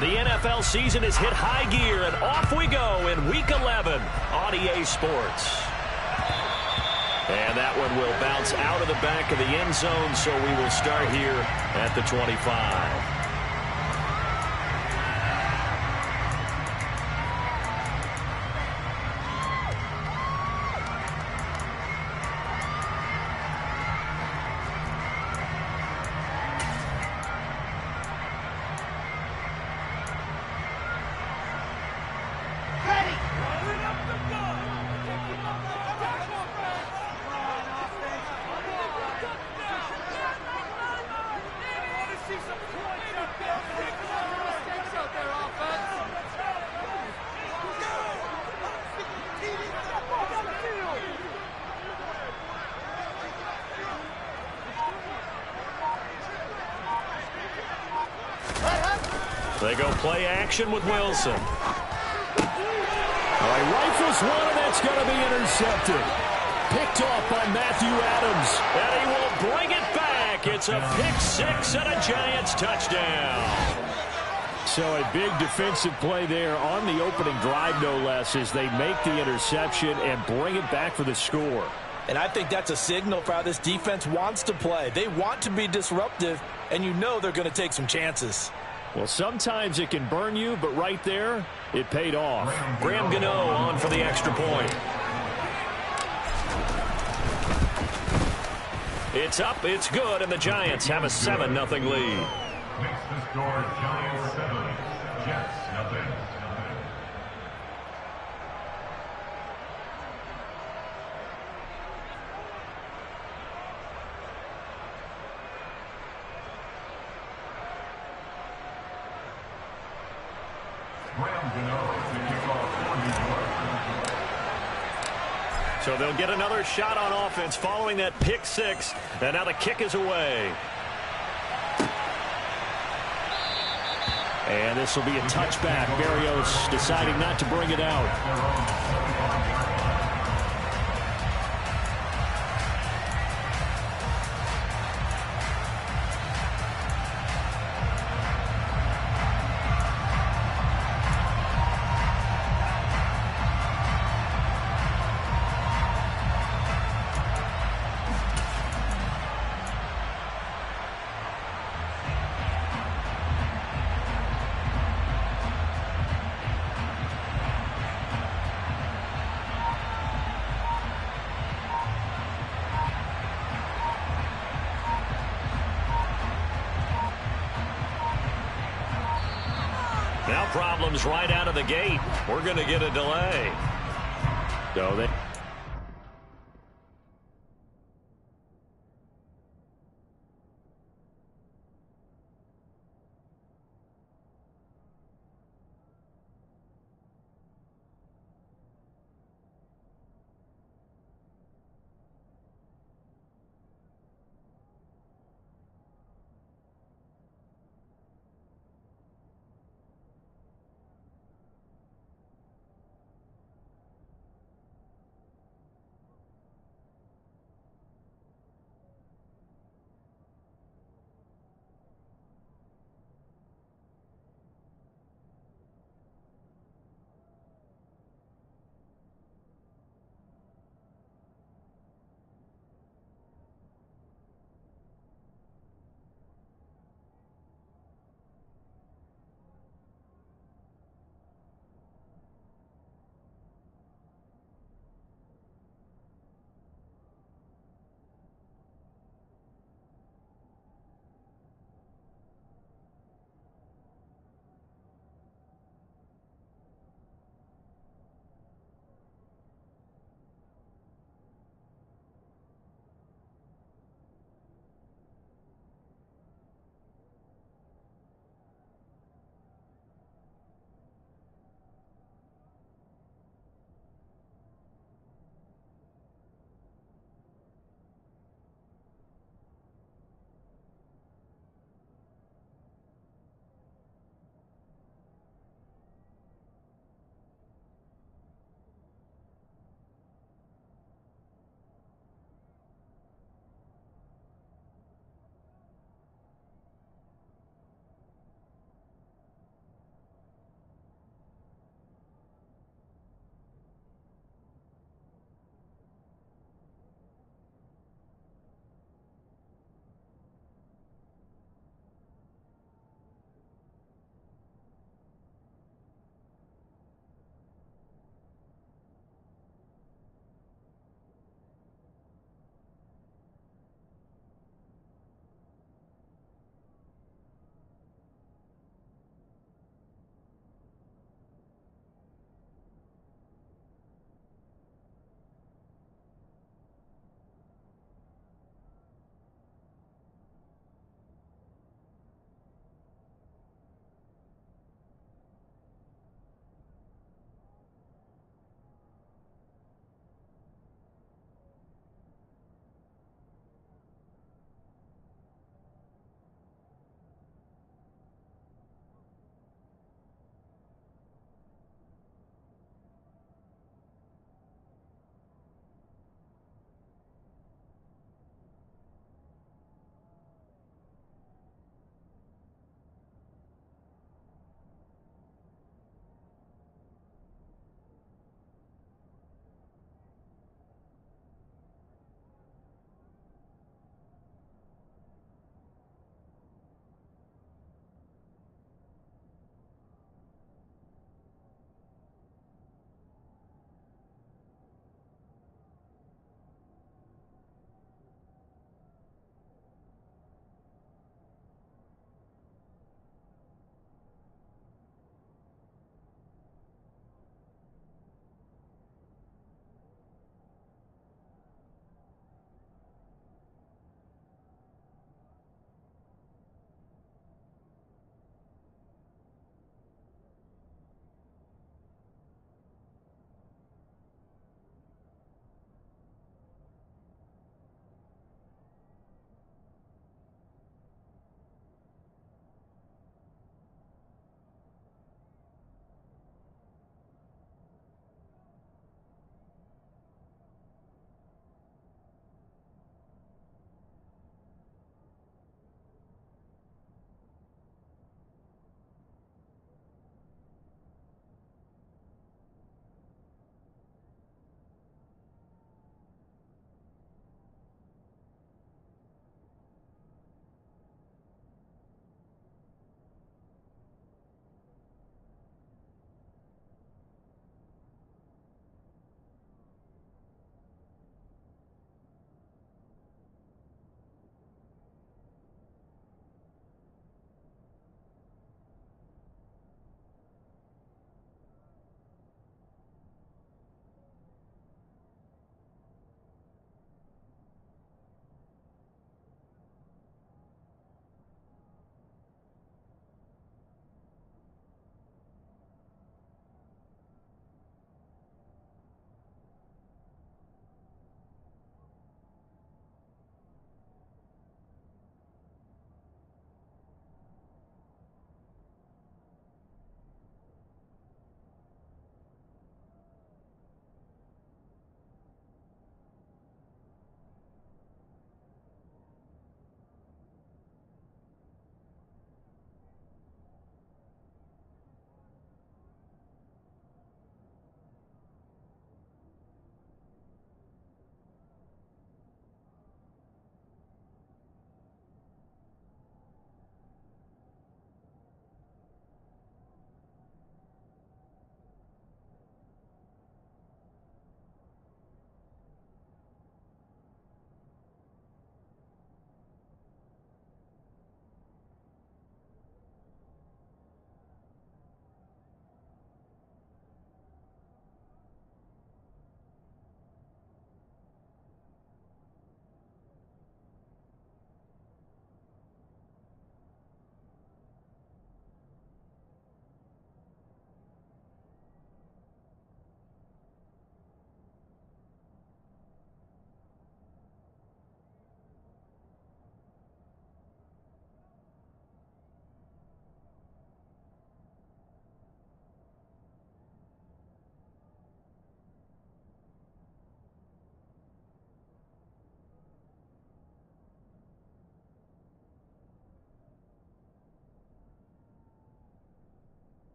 The NFL season has hit high gear, and off we go in Week 11 on EA Sports. And that one will bounce out of the back of the end zone, so we will start here at the 25. They go play action with Wilson. All right, rifles one, and that's going to be intercepted. Picked off by Matthew Adams. And he will bring it back. It's a pick six and a Giants touchdown. So a big defensive play there on the opening drive, no less, as they make the interception and bring it back for the score. And I think that's a signal for how this defense wants to play. They want to be disruptive, and you know they're going to take some chances. Well, sometimes it can burn you, but right there, it paid off. Graham Gano on for the extra point. It's up, it's good, and the Giants have a 7-0 lead. Makes the score Giants 7, Jets nothing. So they'll get another shot on offense following that pick six, and now the kick is away. And this will be a touchback. Berrios deciding not to bring it out. Now problems right out of the gate. We're going to get a delay. So they...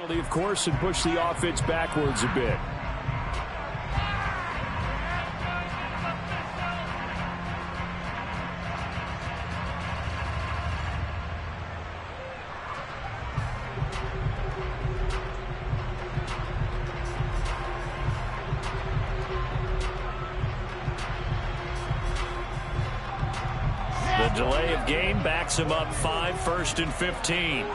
penalty, of course, and push the offense backwards a bit. The delay of game backs him up 5, 1st and 15.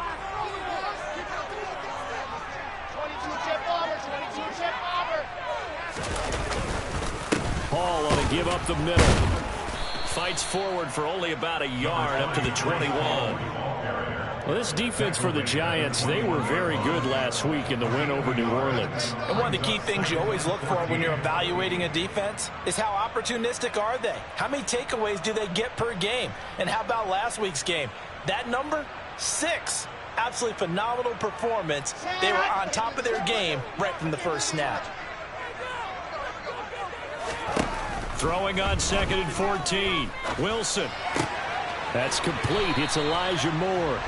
Hall on a give up the middle. Fights forward for only about a yard up to the 21. Well, this defense for the Giants, they were very good last week in the win over New Orleans. And one of the key things you always look for when you're evaluating a defense is how opportunistic are they? How many takeaways do they get per game? And how about last week's game? That number, 6. Absolutely phenomenal performance. They were on top of their game right from the first snap. Throwing on 2nd and 14. Wilson. That's complete. It's Elijah Moore.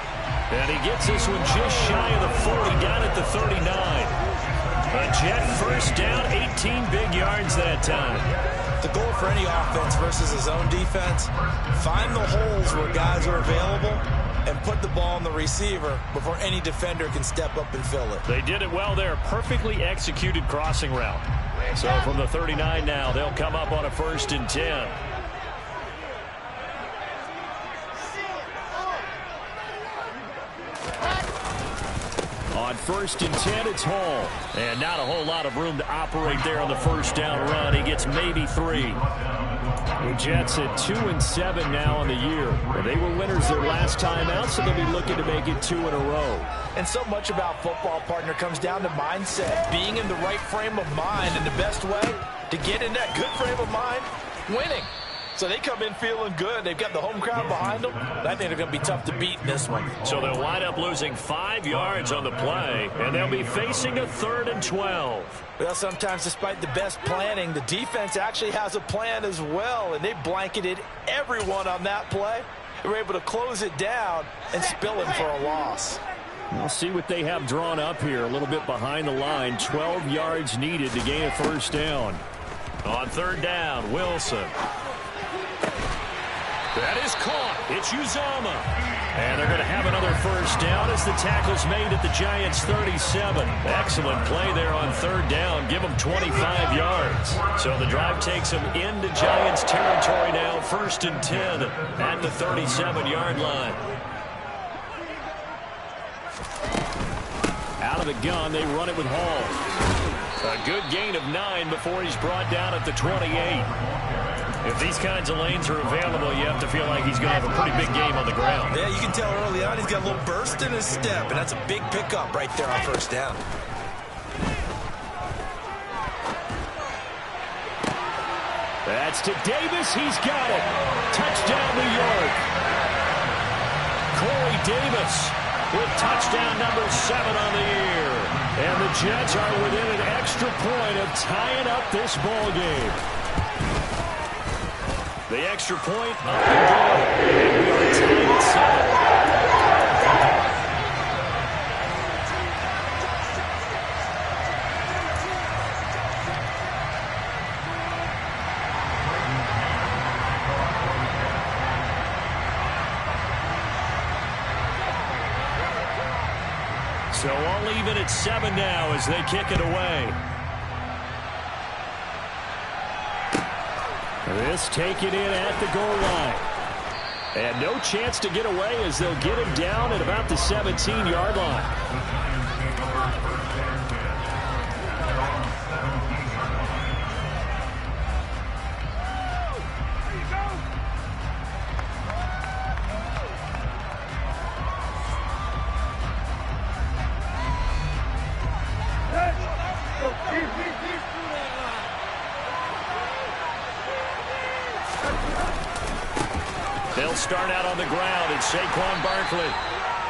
And he gets this one just shy of the 40, down at the 39. A Jet first down, 18 big yards that time. The goal for any offense versus his own defense, find the holes where guys are available and put the ball on the receiver before any defender can step up and fill it. They did it well there. Perfectly executed crossing route. So from the 39 now, they'll come up on a 1st and 10. On 1st and 10, it's Hall. And not a whole lot of room to operate there on the first down run. He gets maybe 3. The Jets at 2-7 now on the year. Well, they were winners their last time out, so they'll be looking to make it 2 in a row. And so much about football, partner, comes down to mindset. Being in the right frame of mind, and the best way to get in that good frame of mind, winning. So they come in feeling good. They've got the home crowd behind them. I think they're going to be tough to beat in this one. So they'll wind up losing 5 yards on the play, and they'll be facing a 3rd and 12. Well, sometimes despite the best planning, the defense actually has a plan as well, and they blanketed everyone on that play. They were able to close it down and spill it for a loss. We'll see what they have drawn up here. A little bit behind the line. 12 yards needed to gain a 1st down. On 3rd down, Wilson. That is caught. It's Uzomah. And they're going to have another 1st down as the tackle's made at the Giants' 37. Excellent play there on 3rd down. Give them 25 yards. So the drive takes them into Giants territory now. 1st and 10 at the 37-yard line. Out of the gun, they run it with Hall. A good gain of 9 before he's brought down at the 28. If these kinds of lanes are available, you have to feel like he's going to have a pretty big game on the ground. Yeah, you can tell early on he's got a little burst in his step, and that's a big pickup right there on 1st down. That's to Davis. He's got it. Touchdown, New York. Corey Davis with touchdown number 7 on the year. And the Jets are within an extra point of tying up this ball game. The extra point up and good. And we are tied at 7. So all even at 7 now as they kick it away. This taken in at the goal line. And no chance to get away as they'll get him down at about the 17-yard line. They'll start out on the ground. It's Saquon Barkley.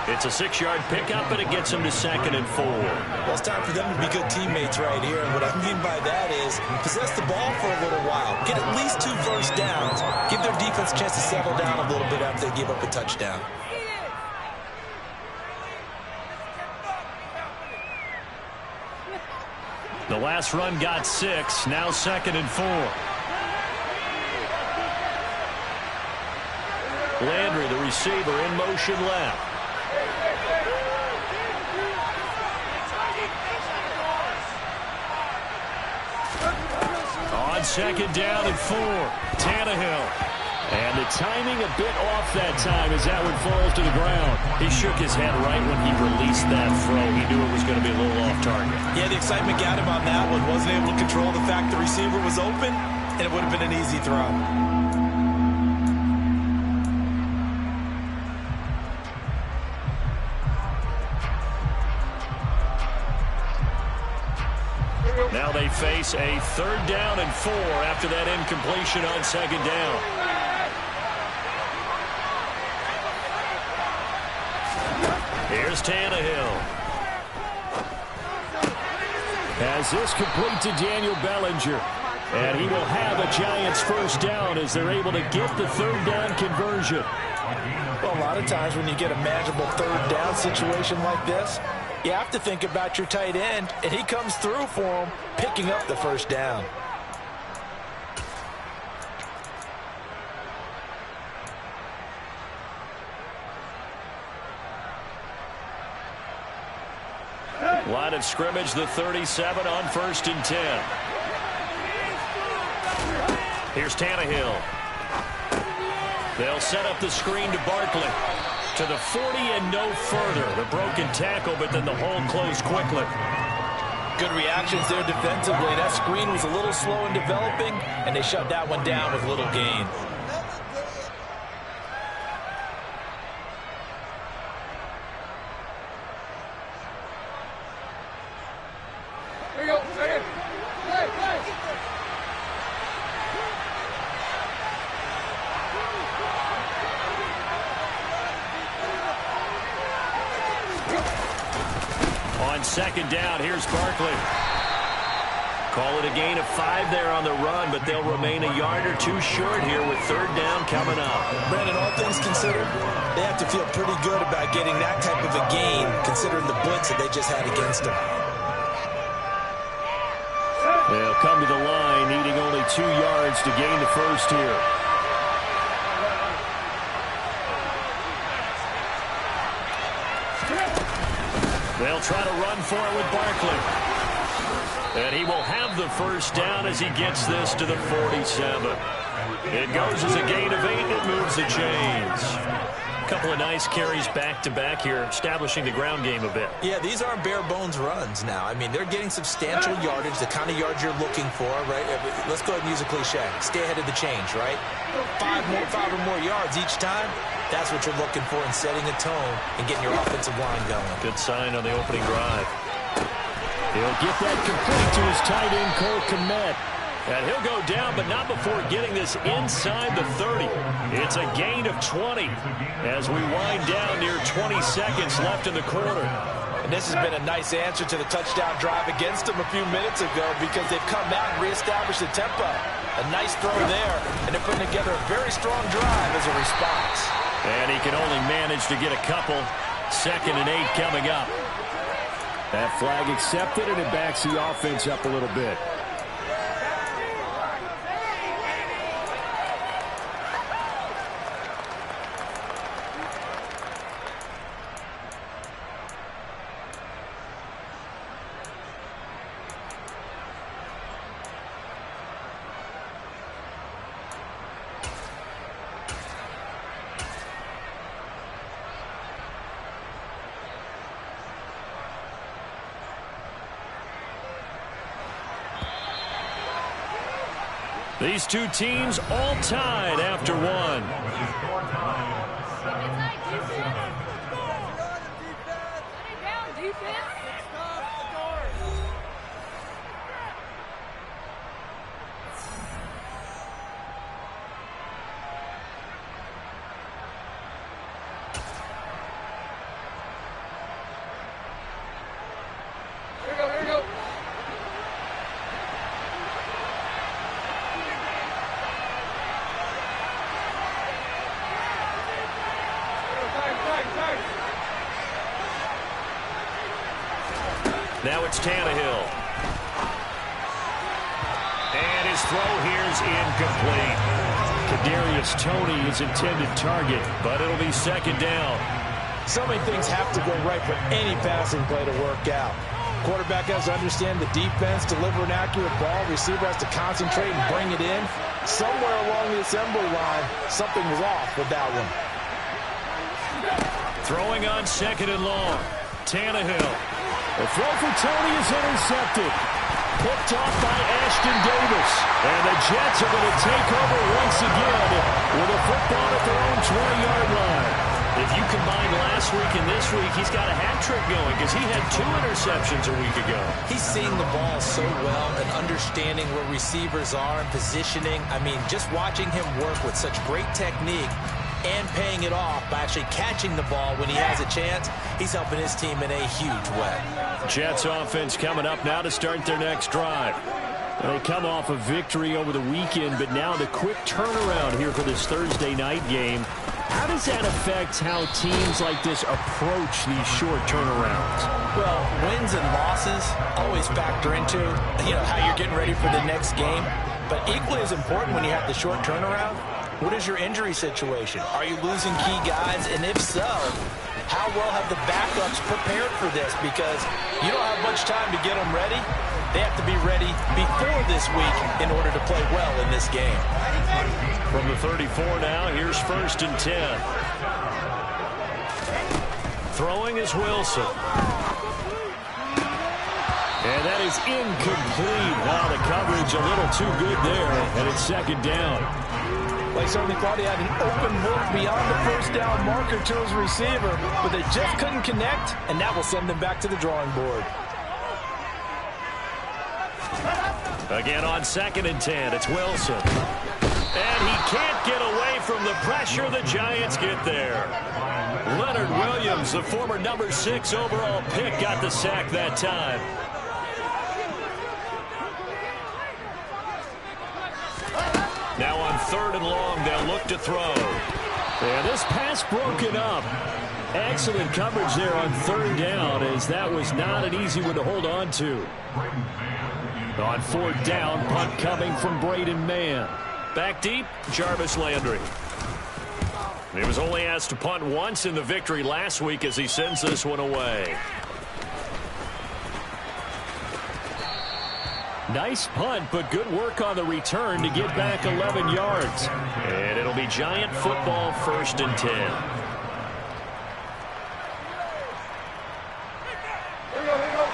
It's a 6-yard pickup, and it gets them to 2nd and 4. Well, it's time for them to be good teammates right here. And what I mean by that is possess the ball for a little while. Get at least 2 first downs. Give their defense a chance to settle down a little bit after they give up a touchdown. The last run got 6. Now 2nd and 4. Landry, the receiver, in motion left. On 2nd down and 4. Tannehill. And the timing a bit off that time as that one falls to the ground. He shook his head right when he released that throw. He knew it was going to be a little off target. Yeah, the excitement got him on that one. Wasn't able to control the fact the receiver was open, and it would have been an easy throw. Now they face a 3rd down and 4 after that incompletion on 2nd down. Here's Tannehill. Has this complete to Daniel Bellinger. And he will have a Giants 1st down as they're able to get the 3rd down conversion. Well, a lot of times when you get a manageable 3rd down situation like this, you have to think about your tight end, and he comes through for him, picking up the 1st down. Line of scrimmage, the 37 on 1st and 10. Here's Tannehill. They'll set up the screen to Barkley. To the 40 and no further. The broken tackle, but then the hole closed quickly. Good reactions there defensively. That screen was a little slow in developing, and they shut that one down with little gain. On 2nd down, here's Barkley. Call it a gain of 5 there on the run, but they'll remain a yard or 2 short here with 3rd down coming up. Brandon, all things considered, they have to feel pretty good about getting that type of a gain, considering the blitz that they just had against them. They'll come to the line, needing only 2 yards to gain the 1st here. They'll try to run for it with Barkley. And he will have the 1st down as he gets this to the 47. It goes as a gain of 8, and it moves the chains. A couple of nice carries back-to-back here, establishing the ground game a bit. Yeah, these aren't bare-bones runs now. I mean, they're getting substantial yardage, the kind of yards you're looking for, right? Let's go ahead and use a cliche. Stay ahead of the change, right? 5 or more yards each time. That's what you're looking for in setting a tone and getting your offensive line going. Good sign on the opening drive. He'll get that complete to his tight end, Cole Kmet. And he'll go down, but not before getting this inside the 30. It's a gain of 20 as we wind down near 20 seconds left in the quarter. And this has been a nice answer to the touchdown drive against them a few minutes ago because they've come out and reestablished the tempo. A nice throw there, and they're putting together a very strong drive as a response. And he can only manage to get a couple. 2nd and 8 coming up. That flag accepted, and it backs the offense up a little bit. These two teams all tied after one. Now it's Tannehill. his throw here's incomplete. Kadarius Toney is intended target, but it'll be second down. So many things have to go right for any passing play to work out. Quarterback has to understand the defense, deliver an accurate ball. Receiver has to concentrate and bring it in. Somewhere along the assembly line, something was off with that one. Throwing on second and long. Tannehill. The throw for Toney is intercepted. Picked off by Ashton Davis. And the Jets are going to take over once again with a football at their own 20-yard line. If you combine last week and this week, he's got a hat trick going because he had 2 interceptions a week ago. He's seeing the ball so well and understanding where receivers are and positioning. I mean, just watching him work with such great technique and paying it off by actually catching the ball when he has a chance, he's helping his team in a huge way. Jets offense coming up now to start their next drive. They come off a victory over the weekend, but now the quick turnaround here for this Thursday night game. How does that affect how teams like this approach these short turnarounds? Well, wins and losses always factor into, how you're getting ready for the next game. But equally as important when you have the short turnaround, what is your injury situation? Are you losing key guys? And if so, how well have the backups prepared for this? Because you don't have much time to get them ready. They have to be ready before this week in order to play well in this game. From the 34 now, here's 1st and 10. Throwing is Wilson. And that is incomplete. Now the coverage a little too good there, and it's second down. They certainly thought he had an open look beyond the first down marker to his receiver, but they just couldn't connect, and that will send them back to the drawing board. Again on 2nd and 10, it's Wilson. And he can't get away from the pressure. The Giants get there. Leonard Williams, the former number 6 overall pick, got the sack that time. Now on 3rd and long, they'll look to throw. And this pass broken up. Excellent coverage there on 3rd down, as that was not an easy one to hold on to. On 4th down, punt coming from Braden Mann. Back deep, Jarvis Landry. He was only asked to punt once in the victory last week as he sends this one away. Nice punt, but good work on the return to get back 11 yards. And it'll be Giant football, 1st and 10.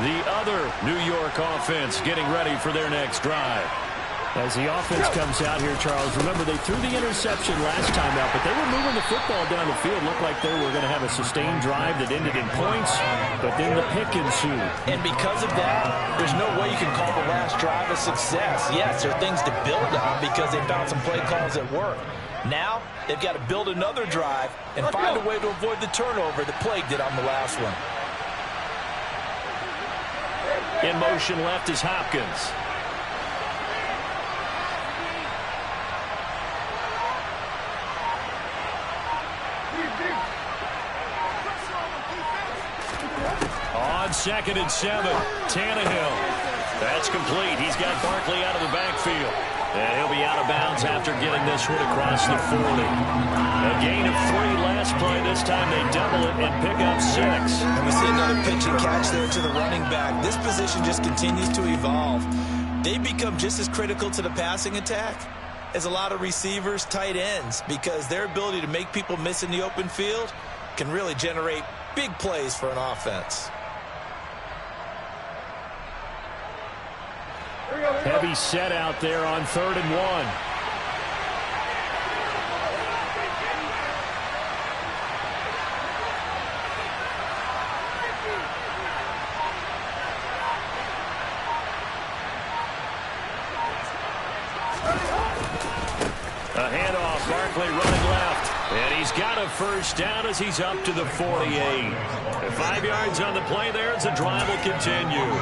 The other New York offense getting ready for their next drive. As the offense comes out here, Charles, remember they threw the interception last time out, but they were moving the football down the field. Looked like they were going to have a sustained drive that ended in points, but then the pick ensued. And because of that, there's no way you can call the last drive a success. Yes, there are things to build on because they found some play calls that work. Now, they've got to build another drive and find a way to avoid the turnover that plagued it on the last one. In motion left is Hopkins. On 2nd and 7, Tannehill. That's complete. He's got Barkley out of the backfield. And he'll be out of bounds after getting this one across the 40. A gain of 3 last play. This time they double it and pick up 6. And we see another pitch and catch there to the running back. This position just continues to evolve. They become just as critical to the passing attack as a lot of receivers, tight ends, because their ability to make people miss in the open field can really generate big plays for an offense. Heavy set out there on 3rd and 1. A handoff, Barkley running left. And he's got a first down as he's up to the 48. 5 yards on the play there as the drive will continue.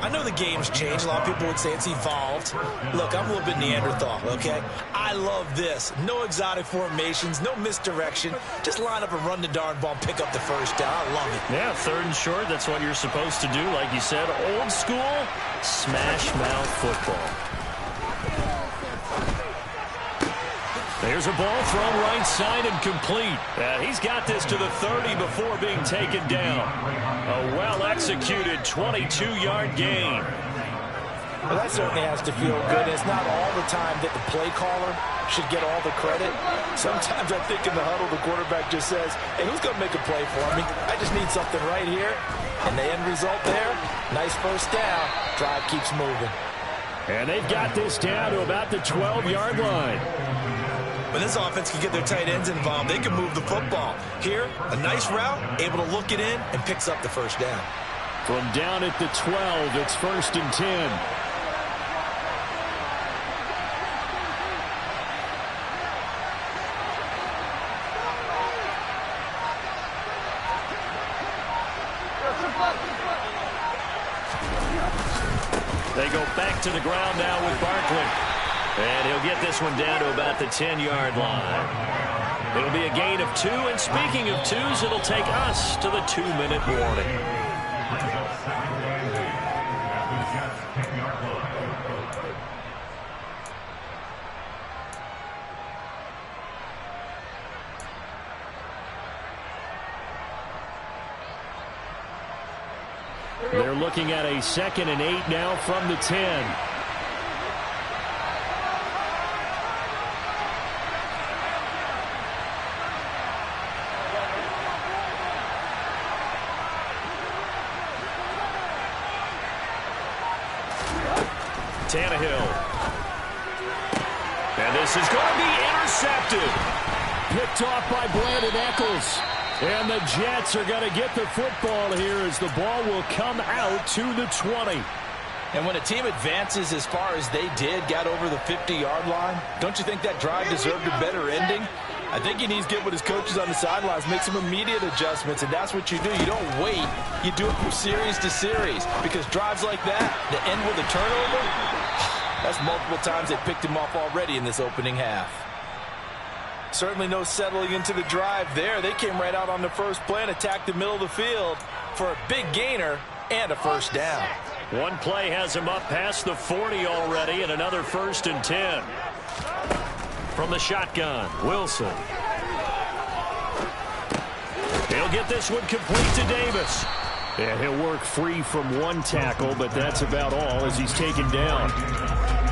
I know the game's changed. A lot of people would say it's evolved. Look, I'm a little bit Neanderthal, okay? I love this. No exotic formations, no misdirection. Just line up and run the darn ball, pick up the first down. I love it. Yeah, 3rd and short, that's what you're supposed to do. Like you said, old school, smash mouth football. Here's a ball thrown right side and complete. He's got this to the 30 before being taken down. A well-executed 22-yard gain. Well, that certainly has to feel good. It's not all the time that the play caller should get all the credit. Sometimes I think in the huddle, the quarterback just says, hey, who's going to make a play for me? I just need something right here. And the end result there, nice first down. Drive keeps moving. And they've got this down to about the 12-yard line. When this offense can get their tight ends involved, they can move the football. Here, a nice route, able to look it in, and picks up the first down. From down at the 12, it's 1st and 10. They go back to the ground now with Barkley. And he'll get this one down to about the 10-yard line. It'll be a gain of 2. And speaking of 2s, it'll take us to the 2-minute warning. They're looking at a 2nd and 8 now from the 10. Tannehill. And this is going to be intercepted. Picked off by Brandon Eccles. And the Jets are going to get the football here as the ball will come out to the 20. And when a team advances as far as they did, got over the 50-yard line, don't you think that drive deserved a better ending? I think he needs to get with his coaches on the sidelines, make some immediate adjustments, and that's what you do. You don't wait. You do it from series to series, because drives like that, that end with a turnover, that's multiple times they picked him off already in this opening half. Certainly no settling into the drive there. They came right out on the first play and attacked the middle of the field for a big gainer and a first down. One play has him up past the 40 already, and another 1st and 10. From the shotgun, Wilson. He'll get this one complete to Davis. And he'll work free from one tackle, but that's about all as he's taken down.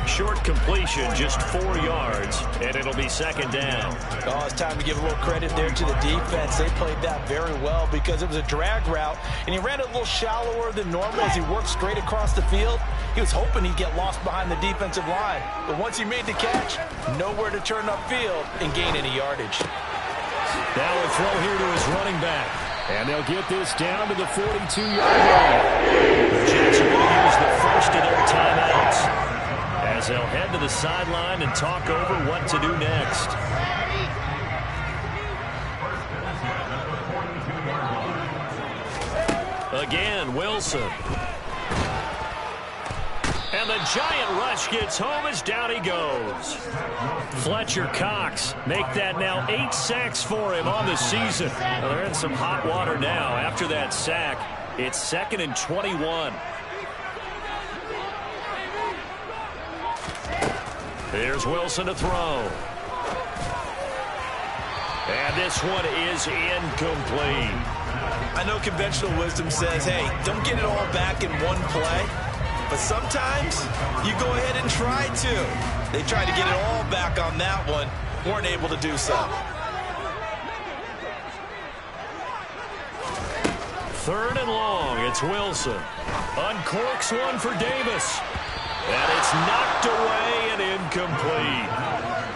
Short completion, just 4 yards, and it'll be 2nd down. Oh, it's time to give a little credit there to the defense. They played that very well because it was a drag route, and he ran it a little shallower than normal as he worked straight across the field. He was hoping he'd get lost behind the defensive line, but once he made the catch, nowhere to turn upfield and gain any yardage. Now a throw here to his running back, and they'll get this down to the 42-yard line. The Jets are going to use the first of their timeouts as they'll head to the sideline and talk over what to do next. Again, Wilson. And the giant rush gets home as down he goes. Fletcher Cox make that now 8 sacks for him on the season. Well, they're in some hot water now. After that sack, it's 2nd and 21. Here's Wilson to throw. And this one is incomplete. I know conventional wisdom says, hey, don't get it all back in one play. But sometimes you go ahead and try to. They tried to get it all back on that one. Weren't able to do so. 3rd and long. It's Wilson. Uncorks one for Davis. And it's knocked away and incomplete.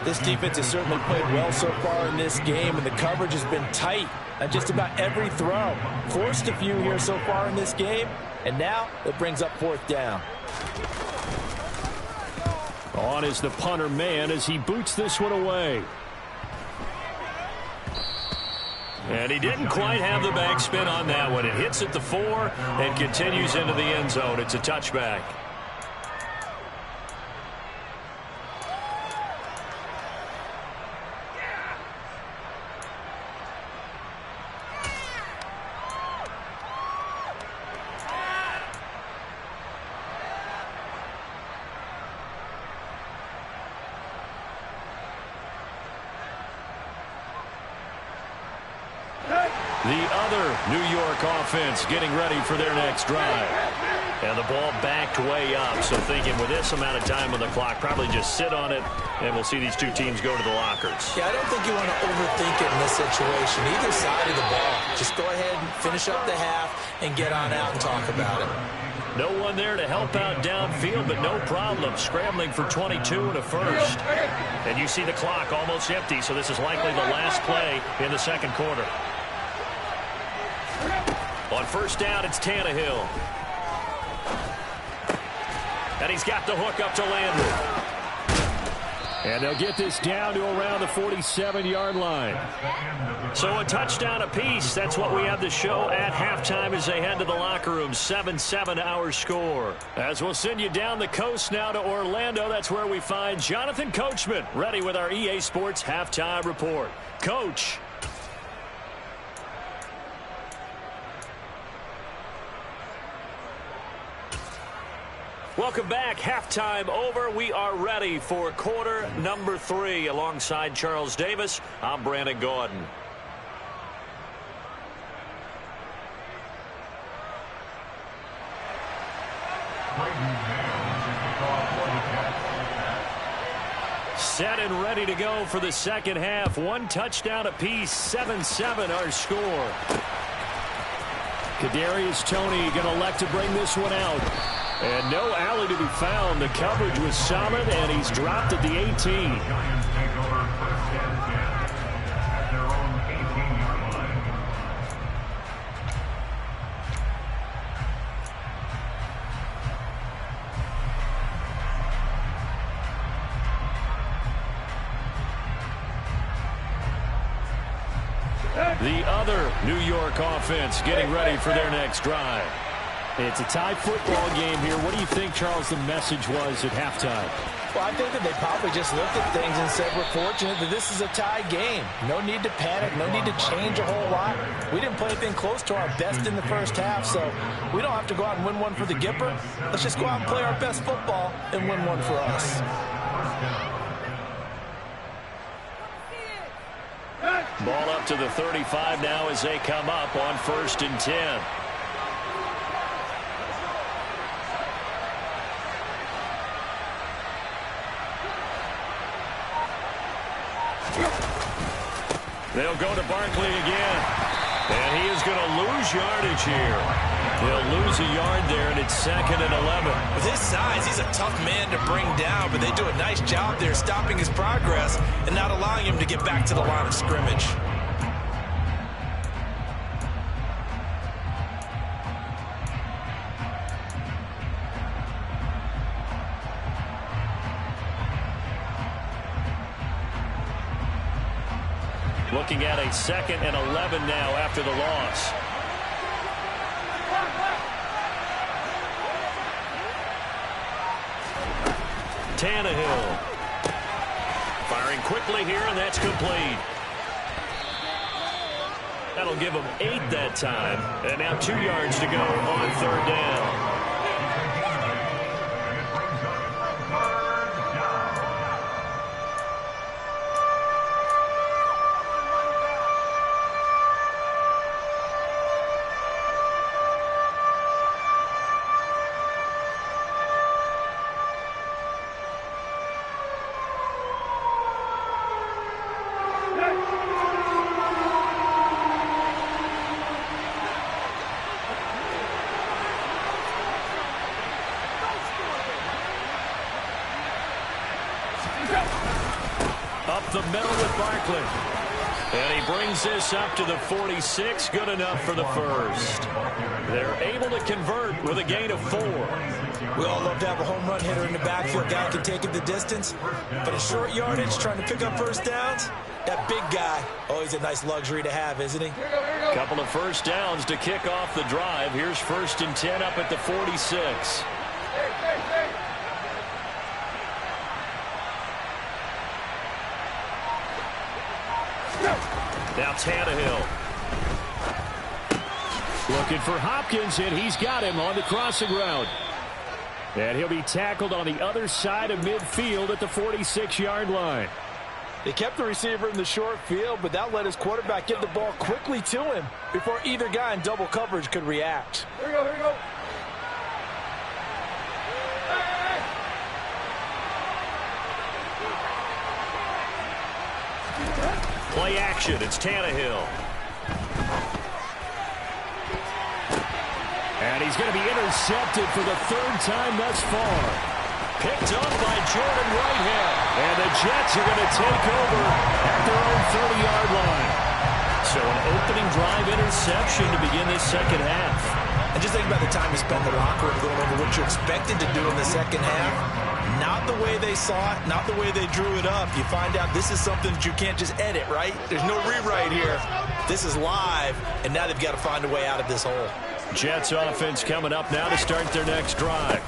This defense has certainly played well so far in this game, and the coverage has been tight on just about every throw. Forced a few here so far in this game, and now it brings up 4th down. On is the punter man as he boots this one away. And he didn't quite have the backspin on that one. It hits at the 4 and continues into the end zone. It's a touchback. The other New York offense getting ready for their next drive. And the ball backed way up, so thinking with this amount of time on the clock, probably just sit on it, and we'll see these two teams go to the lockers. Yeah, I don't think you want to overthink it in this situation. Either side of the ball. Just go ahead and finish up the half and get on out and talk about it. No one there to help out downfield, but no problem. Scrambling for 22 and a first. And you see the clock almost empty, so this is likely the last play in the second quarter. On first down, it's Tannehill. And he's got the hook up to Landry. And they'll get this down to around the 47-yard line. So a touchdown apiece. That's what we have to show at halftime as they head to the locker room. 7-7 our score. As we'll send you down the coast now to Orlando. That's where we find Jonathan Coachman ready with our EA Sports halftime report. Coach. Welcome back. Halftime over. We are ready for quarter number 3. Alongside Charles Davis, I'm Brandon Gaudin. Set and ready to go for the second half. One touchdown apiece. 7-7 our score. Kadarius Toney going to elect to bring this one out. And no alley to be found. The coverage was solid, and he's dropped at the 18. The other New York offense getting ready for their next drive. It's a tie football game here. What do you think, Charles, the message was at halftime? Well, I think that they probably just looked at things and said, we're fortunate that this is a tie game. No need to panic. No need to change a whole lot. We didn't play anything close to our best in the first half, so we don't have to go out and win one for the Gipper. Let's just go out and play our best football and win one for us. Ball up to the 35 now as they come up on 1st and 10. They'll go to Barkley again. And he is going to lose yardage here. He'll lose a yard there, and it's 2nd and 11. With his size, he's a tough man to bring down, but they do a nice job there stopping his progress and not allowing him to get back to the line of scrimmage. Looking at a 2nd and 11 now after the loss. Tannehill. Firing quickly here, and that's complete. That'll give him 8 that time. And now 2 yards to go on 3rd down. Up the middle with Barkley. And he brings this up to the 46. Good enough for the first. They're able to convert with a gain of 4. We all love to have a home run hitter in the backfield. Guy can take it the distance. But in short yardage, trying to pick up first downs, that big guy, always a nice luxury to have, isn't he? Couple of first downs to kick off the drive. Here's 1st and 10 up at the 46. Now Tannehill. Looking for Hopkins, and he's got him on the crossing route. And he'll be tackled on the other side of midfield at the 46-yard line. They kept the receiver in the short field, but that let his quarterback get the ball quickly to him before either guy in double coverage could react. Here we go, here we go. Play action, it's Tannehill. And he's going to be intercepted for the third time thus far. Picked up by Jordan Whitehead. And the Jets are going to take over at their own 30-yard line. So an opening drive interception to begin this second half. And just think about the time you spent in the locker room going over what you expected to do in the second half. Not the way they saw it, not the way they drew it up. You find out this is something that you can't just edit, right? There's no rewrite here. This is live, and now they've got to find a way out of this hole. Jets offense coming up now to start their next drive.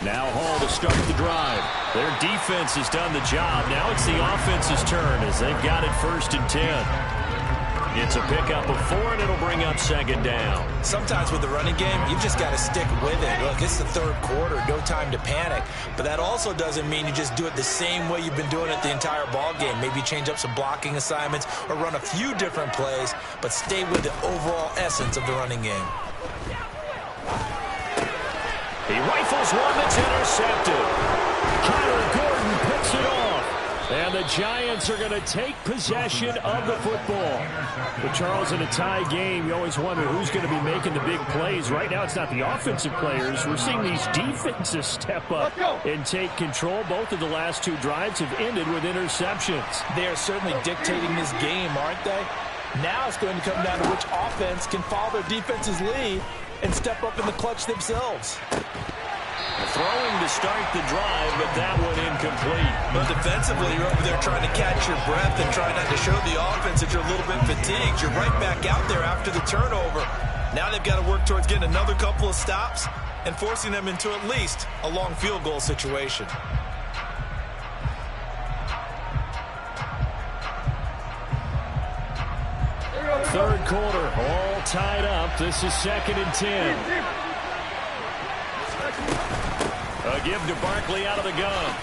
Now Hall to start the drive. Their defense has done the job. Now it's the offense's turn as they've got it 1st and 10. It's a pickup of 4, and it'll bring up 2nd down. Sometimes with the running game, you've just got to stick with it. Look, it's the 3rd quarter, no time to panic. But that also doesn't mean you just do it the same way you've been doing it the entire ball game. Maybe change up some blocking assignments or run a few different plays, but stay with the overall essence of the running game. He rifles one that's intercepted. Kyler Gordon picks it off. And the Giants are going to take possession of the football. But Charles, in a tie game, you always wonder who's going to be making the big plays. Right now, it's not the offensive players. We're seeing these defenses step up and take control. Both of the last 2 drives have ended with interceptions. They are certainly dictating this game, aren't they? Now it's going to come down to which offense can follow their defense's lead and step up in the clutch themselves. Throwing to start the drive, but that one incomplete. But defensively, you're over there trying to catch your breath and try not to show the offense that you're a little bit fatigued. You're right back out there after the turnover. Now they've got to work towards getting another couple of stops and forcing them into at least a long field goal situation. Third quarter, all tied up. This is 2nd and 10. A give to Barkley out of the gun.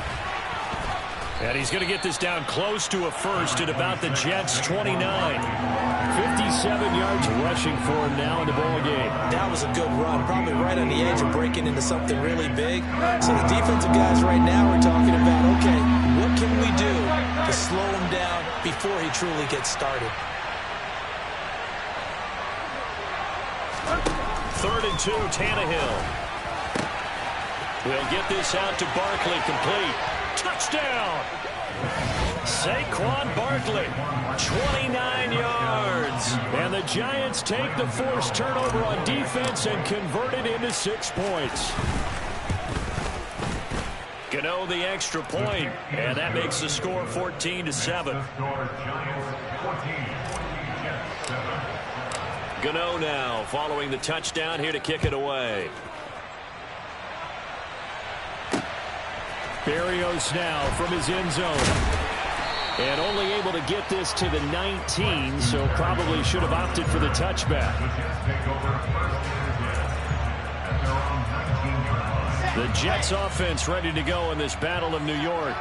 And he's going to get this down close to a first at about the Jets' 29. 57 yards rushing for him now in the ball game. That was a good run, probably right on the edge of breaking into something really big. So the defensive guys right now are talking about, okay, what can we do to slow him down before he truly gets started? 3rd and 2, Tannehill. We'll get this out to Barkley, complete. Touchdown! Saquon Barkley, 29 yards. And the Giants take the forced turnover on defense and convert it into 6 points. Gano the extra point, and that makes the score 14-7. Gano now following the touchdown here to kick it away. Berrios now from his end zone. And only able to get this to the 19, so probably should have opted for the touchback. The Jets offense ready to go in this Battle of New York.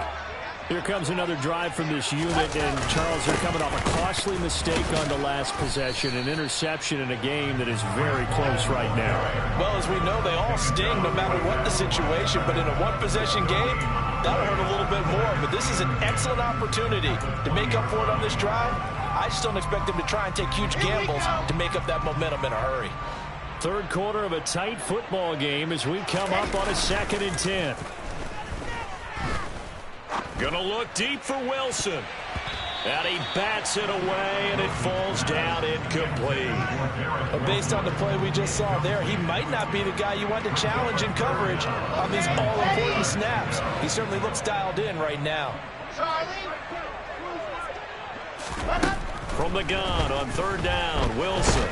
Here comes another drive from this unit, and Charles, they're coming off a costly mistake on the last possession, an interception in a game that is very close right now. Well, as we know, they all sting no matter what the situation, but in a one-possession game, that'll hurt a little bit more. But this is an excellent opportunity to make up for it on this drive. I just don't expect them to try and take huge gambles to make up that momentum in a hurry. Third quarter of a tight football game as we come up on a 2nd and 10. Gonna look deep for Wilson. And he bats it away, and it falls down incomplete. But based on the play we just saw there, he might not be the guy you want to challenge in coverage on these all-important snaps. He certainly looks dialed in right now. From the gun on 3rd down, Wilson.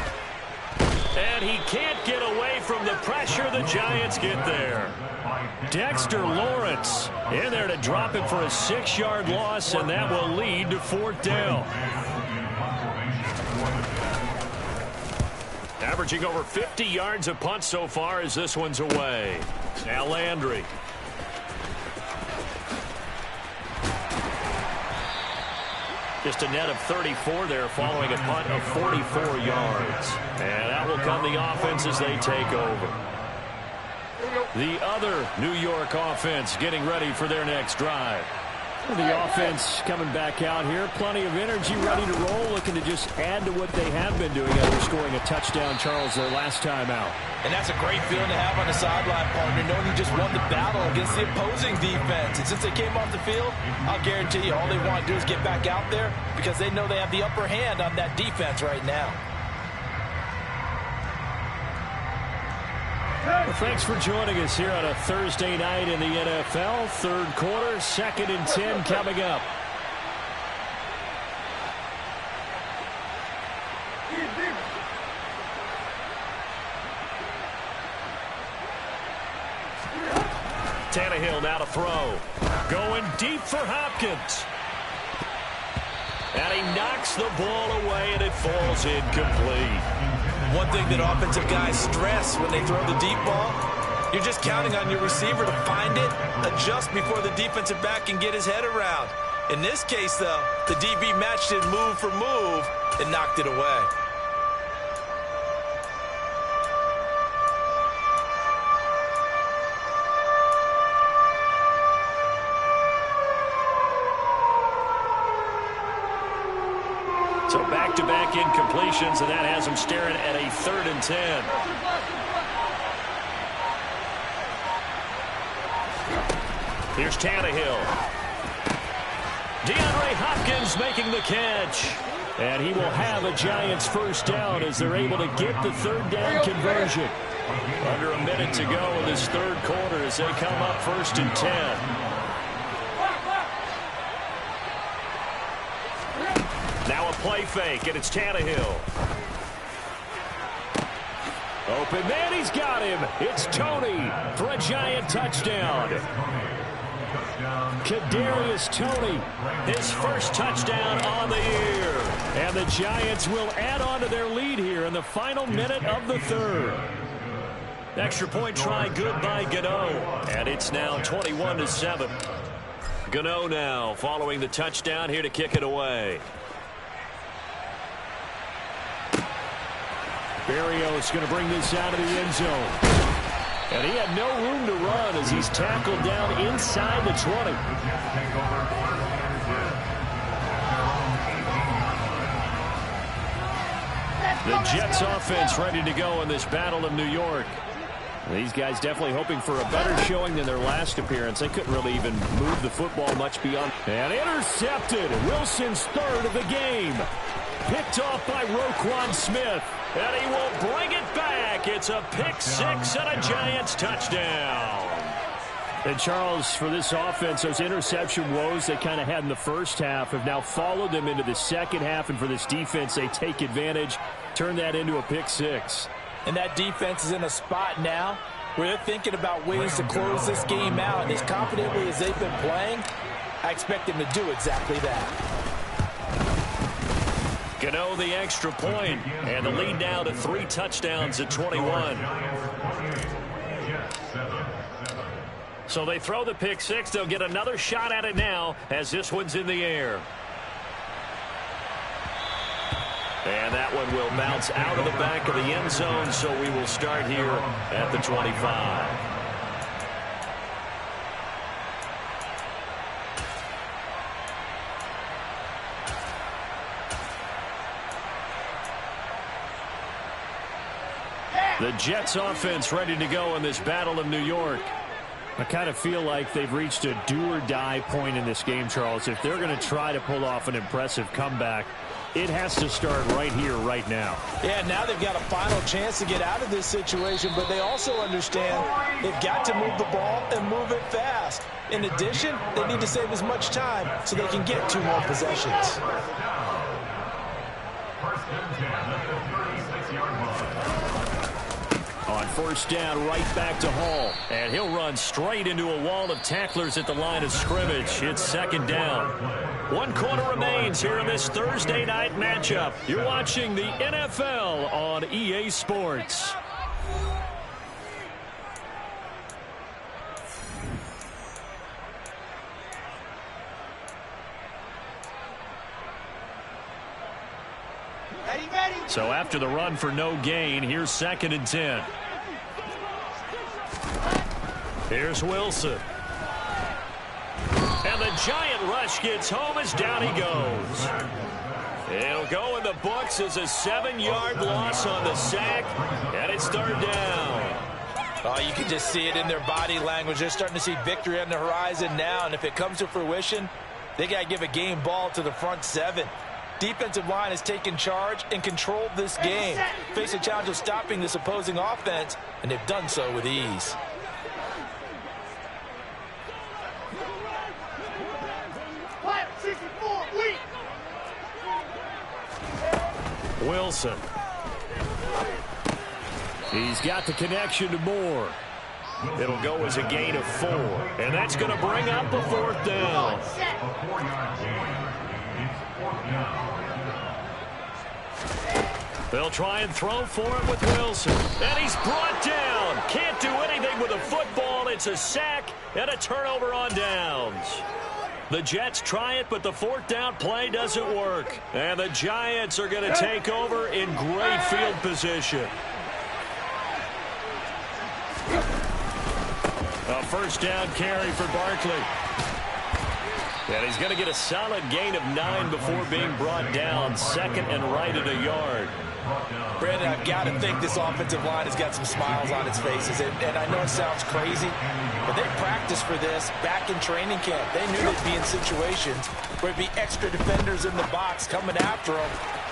And he can't get away from the pressure. The Giants get there. Dexter Lawrence in there to drop it for a 6-yard loss, and that will lead to 4th down. Averaging over 50 yards a punt so far as this one's away. Now Landry. Just a net of 34 there following a punt of 44 yards. And that will come the offense as they take over. The other New York offense getting ready for their next drive. The offense coming back out here. Plenty of energy, ready to roll, looking to just add to what they have been doing after scoring a touchdown, Charles, their last time out. And that's a great feeling to have on the sideline, partner, knowing you just won the battle against the opposing defense. And since they came off the field, I'll guarantee you all they want to do is get back out there because they know they have the upper hand on that defense right now. Well, thanks for joining us here on a Thursday night in the NFL. Third quarter, 2nd and 10 coming up. Tannehill now to throw. Going deep for Hopkins. And he knocks the ball away, and it falls incomplete. One thing that offensive guys stress when they throw the deep ball, you're just counting on your receiver to find it, adjust before the defensive back can get his head around. In this case, though, the DB matched it move for move and knocked it away. So back-to-back incompletions, and that has him staring at a 3rd and 10. Here's Tannehill. DeAndre Hopkins making the catch. And he will have a Giants first down as they're able to get the 3rd down conversion. Under a minute to go in this 3rd quarter as they come up 1st and 10. Now a play fake, and it's Tannehill. Open man, he's got him. It's Tony for a Giant touchdown. Kadarius Toney, his first touchdown on the year. And the Giants will add on to their lead here in the final minute of the 3rd. Extra point try good by Gano. And it's now 21-7. Gano now following the touchdown here to kick it away. Berrios going to bring this out of the end zone. And he had no room to run as he's tackled down inside the 20. The Jets offense ready to go in this Battle of New York. These guys definitely hoping for a better showing than their last appearance. They couldn't really even move the football much beyond. And intercepted. Wilson's 3rd of the game. Picked off by Roquan Smith. And he will bring it back. It's a pick 6 and a Giants touchdown. And Charles, for this offense, those interception woes they kind of had in the first half have now followed them into the second half. And for this defense, they take advantage, turn that into a pick 6. And that defense is in a spot now where they're thinking about ways to close this game out. And as confidently as they've been playing, I expect them to do exactly that. Gano the extra point, and the lead now to 3 touchdowns at 21. So they throw the pick 6. They'll get another shot at it now as this one's in the air. And that one will bounce out of the back of the end zone, so we will start here at the 25. The Jets offense ready to go in this Battle of New York. I kind of feel like they've reached a do-or-die point in this game, Charles. If they're going to try to pull off an impressive comeback, it has to start right here, right now. Yeah, now they've got a final chance to get out of this situation, but they also understand they've got to move the ball and move it fast. In addition, they need to save as much time so they can get 2 more possessions. On first down, right back to Hall. And he'll run straight into a wall of tacklers at the line of scrimmage. It's 2nd down. 1 quarter remains here in this Thursday night matchup. You're watching the NFL on EA Sports. So after the run for no gain, here's 2nd and 10. Here's Wilson. And the giant rush gets home as down he goes. It'll go in the books as a 7-yard loss on the sack, and it's 3rd down. Oh, you can just see it in their body language. They're starting to see victory on the horizon now, and if it comes to fruition, they got to give a game ball to the front 7. Defensive line has taken charge and controlled this game. Face a challenge of stopping this opposing offense, and they've done so with ease. Wilson. He's got the connection to Moore. It'll go as a gain of 4. And that's going to bring up a 4th down. They'll try and throw for it with Wilson. And he's brought down. Can't do anything with a football. It's a sack and a turnover on downs. The Jets try it, but the 4th down play doesn't work. And the Giants are going to take over in great field position. A 1st down carry for Barkley. And he's going to get a solid gain of 9 before being brought down. 2nd and right at a yard. Brandon, I've got to think this offensive line has got some smiles on its faces. And I know it sounds crazy, but they practiced for this back in training camp. They knew they'd be in situations where it'd be extra defenders in the box coming after them,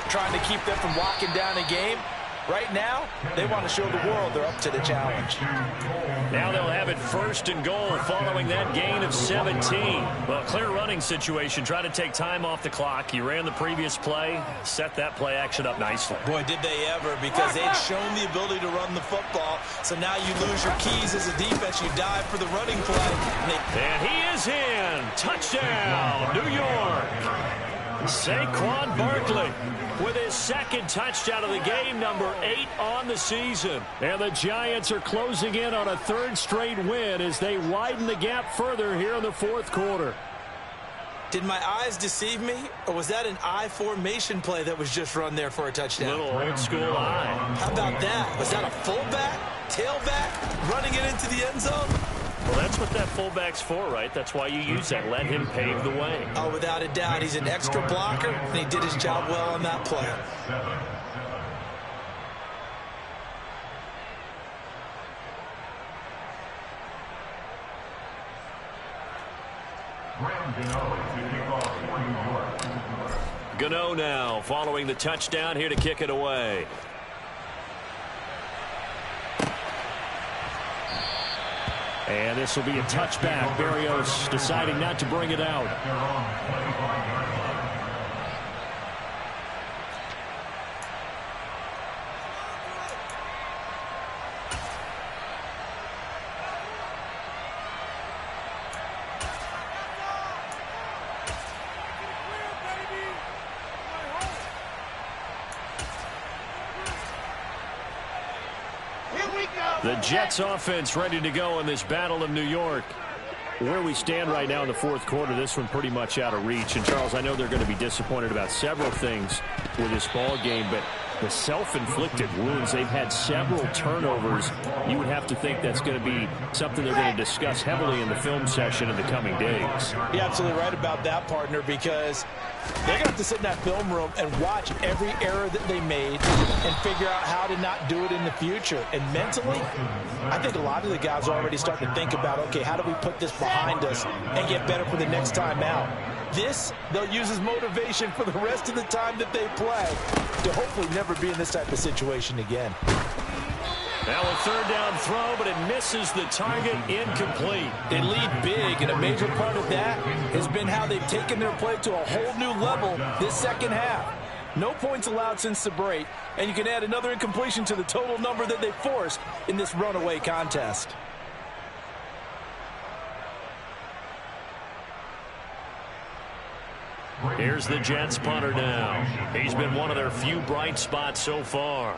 trying to keep them from locking down a game. Right now, they want to show the world they're up to the challenge. Now they'll have it 1st and goal following that gain of 17. Well, clear running situation. Try to take time off the clock. You ran the previous play, set that play action up nicely. Boy, did they ever, because they'd shown the ability to run the football. So now you lose your keys as a defense. You dive for the running play. And he is in. Touchdown, New York. Saquon Barkley with his 2nd touchdown of the game, number 8 on the season. And the Giants are closing in on a 3rd straight win as they widen the gap further here in the 4th quarter. Did my eyes deceive me, or was that an I formation play that was just run there for a touchdown? Little old school eye. How about that? Was that a fullback, tailback, running it into the end zone? Well, that's what that fullback's for, right? That's why you use that. Let him pave the way. Oh, without a doubt. He's an extra blocker, and he did his job well on that play. Gano now following the touchdown here to kick it away. And this will be a touchback. Berrios deciding not to bring it out. The Jets offense ready to go in this Battle of New York. Where we stand right now in the 4th quarter, this one pretty much out of reach. And, Charles, I know they're going to be disappointed about several things with this ball game, but the self-inflicted wounds, they've had several turnovers. You would have to think that's going to be something they're going to discuss heavily in the film session in the coming days. You're absolutely right about that, partner, because they're going to have to sit in that film room and watch every error that they made and figure out how to not do it in the future. And mentally, I think a lot of the guys are already starting to think about, okay, how do we put this behind us and get better for the next time out? This, they'll use as motivation for the rest of the time that they play to hopefully never be in this type of situation again. Now a 3rd down throw, but it misses the target, incomplete. They lead big, and a major part of that has been how they've taken their play to a whole new level this 2nd half. No points allowed since the break, and you can add another incompletion to the total number that they forced in this runaway contest. Here's the Jets punter now. He's been one of their few bright spots so far.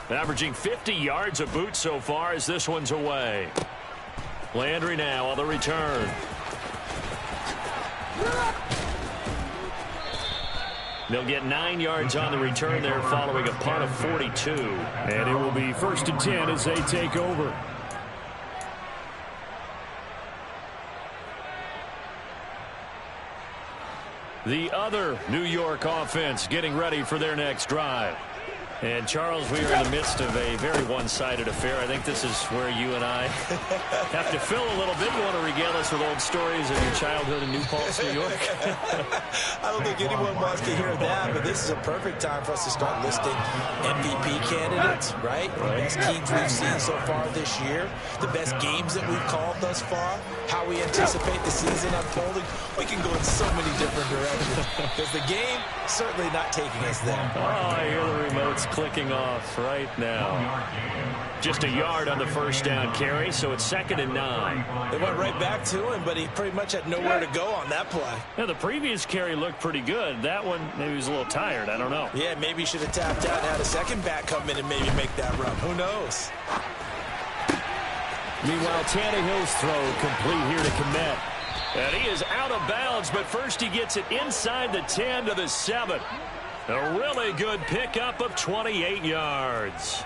Averaging 50 yards a boot so far as this one's away. Landry now on the return. They'll get 9 yards on the return there following a punt of 42. And it will be 1st and 10 as they take over. The other New York offense getting ready for their next drive. And, Charles, we are in the midst of a very one-sided affair. I think this is where you and I have to fill a little bit. You want to regale us with old stories of your childhood in New Paltz, New York? I don't think anyone wants to hear that, but this is a perfect time for us to start listing MVP candidates, right? The best teams we've seen so far this year, the best games that we've called thus far, how we anticipate the season unfolding. We can go in so many different directions because the game certainly not taking us there. Oh, I hear the remotes clicking off right now. Just a yard on the first down carry, so it's 2nd and 9. They went right back to him, but he pretty much had nowhere to go on that play. Yeah, the previous carry looked pretty good. That one, maybe he was a little tired. I don't know. Yeah, maybe he should have tapped out and had a second back come in and maybe make that run. Who knows? Meanwhile, Tannehill's throw complete here to Kmet. And he is out of bounds, but first he gets it inside the 10 to the 7. A really good pickup of 28 yards.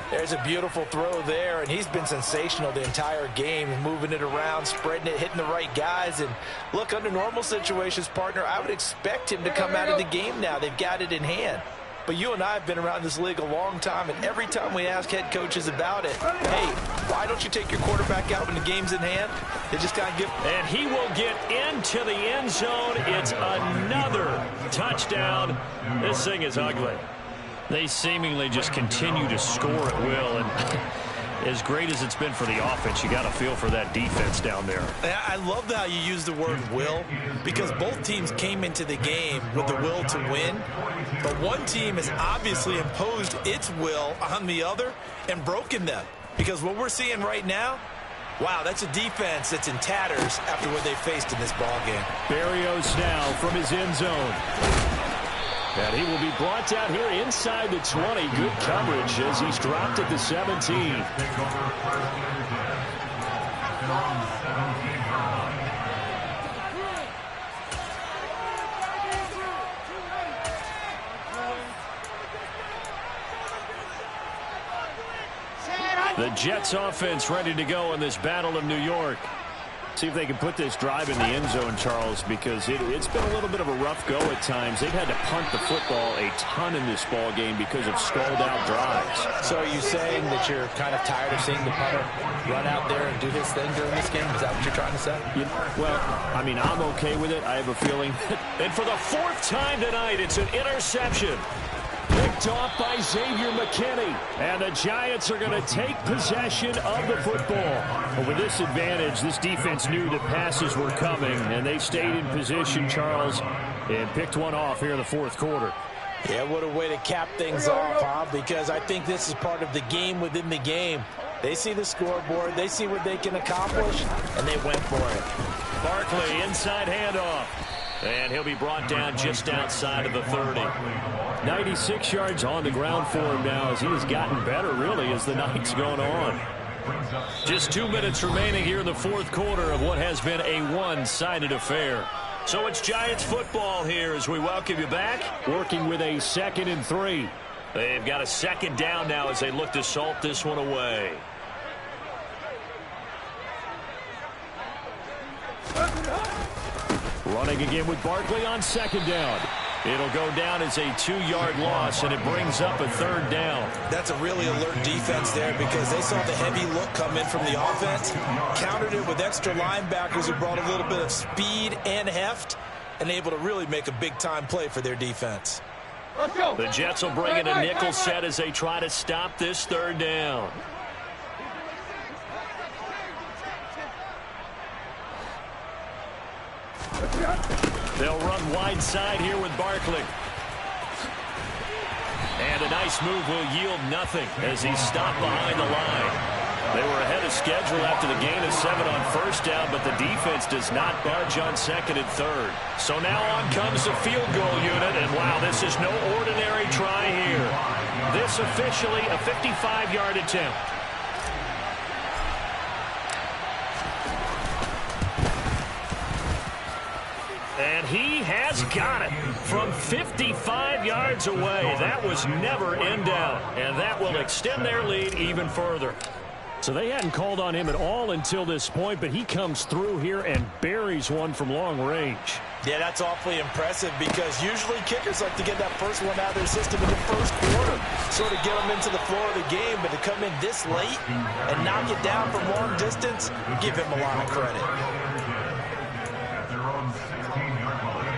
There's a beautiful throw there, and he's been sensational the entire game, moving it around, spreading it, hitting the right guys. And look, under normal situations, partner, I would expect him to come out of the game now. They've got it in hand. But you and I have been around this league a long time, and every time we ask head coaches about it, hey, why don't you take your quarterback out when the game's in hand? They just got to give. And he will get into the end zone. It's another touchdown. This thing is ugly. They seemingly just continue to score at will, and as great as it's been for the offense, you got to feel for that defense down there. I love how you use the word will, because both teams came into the game with the will to win, but one team has obviously imposed its will on the other and broken them, because what we're seeing right now, wow, that's a defense that's in tatters after what they faced in this ball game. Berrios now from his end zone. And he will be brought down here inside the 20. Good coverage as he's dropped at the 17. The Jets offense ready to go in this Battle of New York. See if they can put this drive in the end zone, Charles, because it's been a little bit of a rough go at times. They've had to punt the football a ton in this ball game because of stalled-out drives. So are you saying that you're kind of tired of seeing the punter run out there and do his thing during this game? Is that what you're trying to say? Well, I mean, I'm okay with it. I have a feeling. And for the 4th time tonight, it's an interception. Picked off by Xavier McKinney. And the Giants are going to take possession of the football. Well, with this advantage, this defense knew that passes were coming, and they stayed in position, Charles, and picked one off here in the 4th quarter. Yeah, what a way to cap things off, huh? Because I think this is part of the game within the game. They see the scoreboard, they see what they can accomplish, and they went for it. Barkley, inside handoff. And he'll be brought down just outside of the 30. 96 yards on the ground for him now as he has gotten better, really, as the night's gone on. Just 2 minutes remaining here in the 4th quarter of what has been a one-sided affair. So it's Giants football here as we welcome you back. Working with a 2nd and 3. They've got a 2nd down now as they look to salt this one away. Running again with Barkley on 2nd down. It'll go down as a 2-yard loss, and it brings up a 3rd down. That's a really alert defense there because they saw the heavy look come in from the offense, countered it with extra linebackers who brought a little bit of speed and heft, and able to really make a big-time play for their defense. Let's go. The Jets will bring in a nickel set as they try to stop this 3rd down. They'll run wide side here with Barkley. And a nice move will yield nothing as he's stopped behind the line. They were ahead of schedule after the gain of 7 on 1st down, but the defense does not budge on 2nd and 3rd. So now on comes the field goal unit, and wow, this is no ordinary try here. This officially a 55-yard attempt. And he has got it from 55 yards away. That was never in doubt, and that will extend their lead even further. So they hadn't called on him at all until this point, but he comes through here and buries one from long range. Yeah, that's awfully impressive because usually kickers like to get that first one out of their system in the first quarter, sort of get them into the flow of the game, but to come in this late and knock it down from long distance, give him a lot of credit. At their own 16-yard line.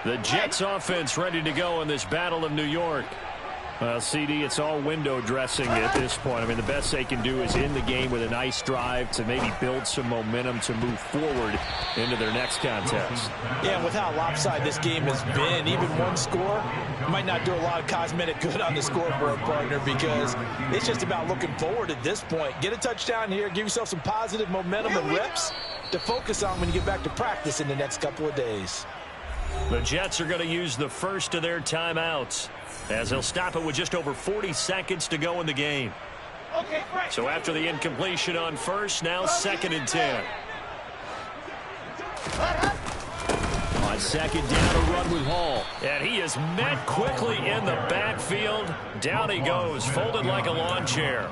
The Jets offense ready to go in this Battle of New York. CD, it's all window dressing at this point. I mean, the best they can do is in the game with a nice drive to maybe build some momentum to move forward into their next contest. Yeah, and with how lopsided this game has been, even one score might not do a lot of cosmetic good on the scoreboard, partner, because it's just about looking forward at this point. Get a touchdown here, give yourself some positive momentum and reps to focus on when you get back to practice in the next couple of days. The Jets are going to use the first of their timeouts, as they'll stop it with just over 40 seconds to go in the game. So after the incompletion on first, now 2nd and 10. On second down, a run with Hall. And he is met quickly in the backfield. Down he goes, folded like a lawn chair.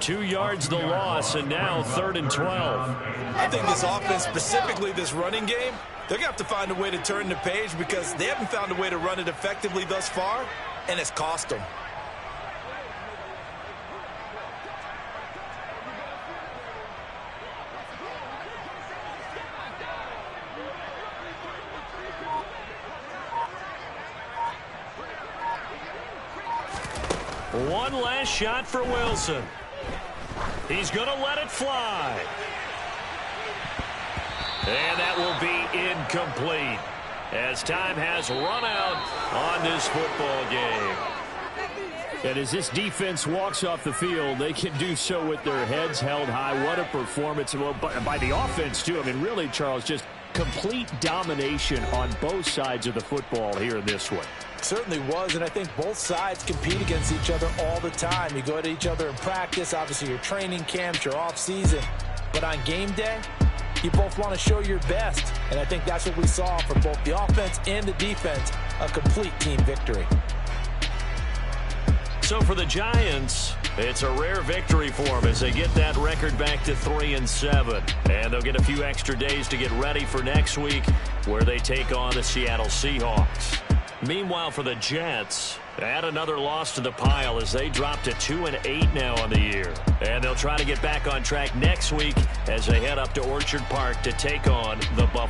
2 yards the loss, and now 3rd and 12. I think this offense, specifically this running game, they're going to have to find a way to turn the page because they haven't found a way to run it effectively thus far, and it's cost them. One last shot for Wilson. He's going to let it fly. And that will be incomplete as time has run out on this football game. And as this defense walks off the field, they can do so with their heads held high. What a performance by the offense, too. I mean, really, Charles, just complete domination on both sides of the football here in this one. Certainly was, and I think both sides compete against each other all the time. You go at each other in practice, obviously your training camps, your off-season, but on game day, you both want to show your best, and I think that's what we saw from both the offense and the defense, a complete team victory. So for the Giants, it's a rare victory for them as they get that record back to 3-7. And they'll get a few extra days to get ready for next week where they take on the Seattle Seahawks. Meanwhile, for the Jets, add another loss to the pile as they drop to 2-8 now on the year. And they'll try to get back on track next week as they head up to Orchard Park to take on the Buffalo.